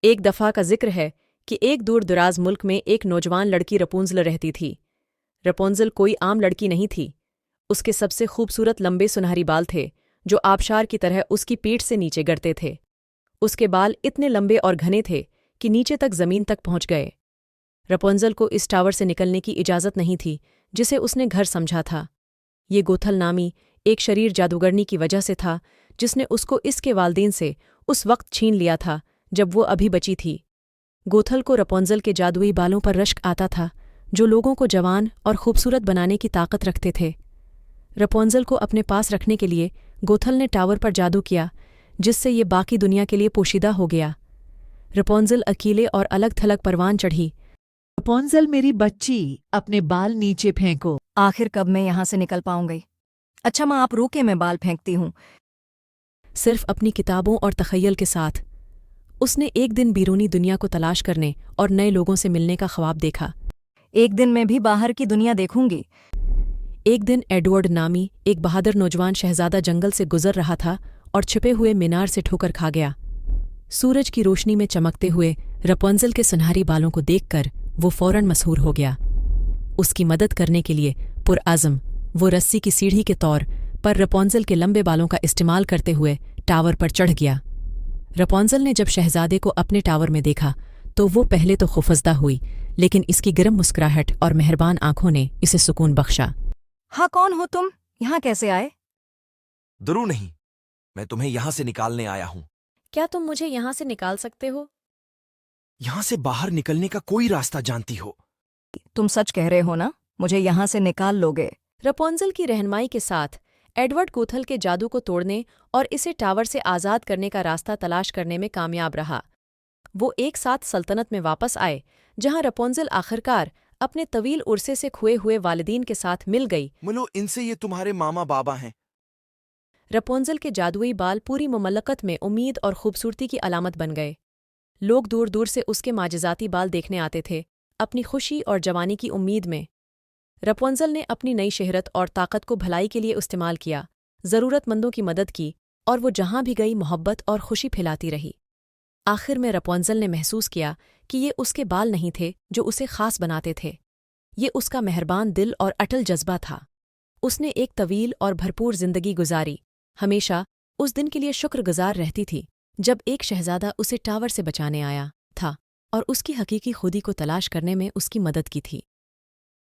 ایک دفعہ کا ذکر ہے کہ ایک دور دراز ملک میں ایک نوجوان لڑکی رپونزل رہتی تھی۔ رپونزل کوئی عام لڑکی نہیں تھی۔ اس کے سب سے خوبصورت لمبے سنہری بال تھے جو آبشار کی طرح اس کی پیٹھ سے نیچے گرتے تھے۔ اس کے بال اتنے لمبے اور گھنے تھے کہ نیچے تک زمین تک پہنچ گئے۔ رپونزل کو اس ٹاور سے نکلنے کی اجازت نہیں تھی جسے اس نے گھر سمجھا تھا۔ یہ گوتھل نامی ایک شریر جادوگرنی کی وجہ سے تھا جس نے اس کو اس کے والدین سے اس وقت چھین لیا تھا جب وہ ابھی بچی تھی۔ گوتھل کو رپونزل کے جادوئی بالوں پر رشک آتا تھا جو لوگوں کو جوان اور خوبصورت بنانے کی طاقت رکھتے تھے۔ رپونزل کو اپنے پاس رکھنے کے لیے گوتھل نے ٹاور پر جادو کیا جس سے یہ باقی دنیا کے لیے پوشیدہ ہو گیا۔ رپونزل اکیلے اور الگ تھلگ پروان چڑھی۔ رپونزل میری بچی، اپنے بال نیچے پھینکو۔ آخر کب میں یہاں سے نکل پاؤں گی؟ اچھا ماں آپ روکے، میں بال پھینکتی ہوں۔ صرف اپنی کتابوں اور تخیل کے ساتھ اس نے ایک دن بیرونی دنیا کو تلاش کرنے اور نئے لوگوں سے ملنے کا خواب دیکھا۔ ایک دن میں بھی باہر کی دنیا دیکھوں گی۔ ایک دن ایڈورڈ نامی ایک بہادر نوجوان شہزادہ جنگل سے گزر رہا تھا اور چھپے ہوئے مینار سے ٹھوکر کھا گیا۔ سورج کی روشنی میں چمکتے ہوئے رپونزل کے سنہری بالوں کو دیکھ کر وہ فوراً مسحور ہو گیا۔ اس کی مدد کرنے کے لیے پرعزم وہ رسی کی سیڑھی کے طور پر رپونزل کے لمبے بالوں کا استعمال کرتے ہوئے ٹاور پر چڑھ گیا۔ رپونزل نے جب شہزادے کو اپنے ٹاور میں دیکھا تو وہ پہلے تو خوفزدہ ہوئی، لیکن اس کی گرم مسکراہٹ اور مہربان آنکھوں نے اسے سکون بخشا۔ ہاں کون ہو تم؟ یہاں کیسے آئے؟ درو نہیں، میں تمہیں یہاں سے نکالنے آیا ہوں۔ کیا تم مجھے یہاں سے نکال سکتے ہو؟ یہاں سے باہر نکلنے کا کوئی راستہ جانتی ہو؟ تم سچ کہہ رہے ہو نا؟ مجھے یہاں سے نکال لوگے؟ رپونزل کی رہنمائی کے ساتھ ایڈورڈ گوتھل کے جادو کو توڑنے اور اسے ٹاور سے آزاد کرنے کا راستہ تلاش کرنے میں کامیاب رہا۔ وہ ایک ساتھ سلطنت میں واپس آئے جہاں رپونزل آخرکار اپنے طویل عرصے سے کھوئے ہوئے والدین کے ساتھ مل گئی۔ ملو ان سے یہ تمہارے ماما بابا ہیں۔ رپونزل کے جادوئی بال پوری مملکت میں امید اور خوبصورتی کی علامت بن گئے۔ لوگ دور دور سے اس کے معجزاتی بال دیکھنے آتے تھے، اپنی خوشی اور جوانی کی امید میں۔ رپونزل نے اپنی نئی شہرت اور طاقت کو بھلائی کے لیے استعمال کیا، ضرورت مندوں کی مدد کی اور وہ جہاں بھی گئی محبت اور خوشی پھیلاتی رہی۔ آخر میں رپونزل نے محسوس کیا کہ یہ اس کے بال نہیں تھے جو اسے خاص بناتے تھے، یہ اس کا مہربان دل اور اٹل جذبہ تھا۔ اس نے ایک طویل اور بھرپور زندگی گزاری، ہمیشہ اس دن کے لیے شکر گزار رہتی تھی جب ایک شہزادہ اسے ٹاور سے بچانے آیا تھا اور اس کی حقیقی خودی کو تلاش کرنے میں اس کی مدد کی تھی۔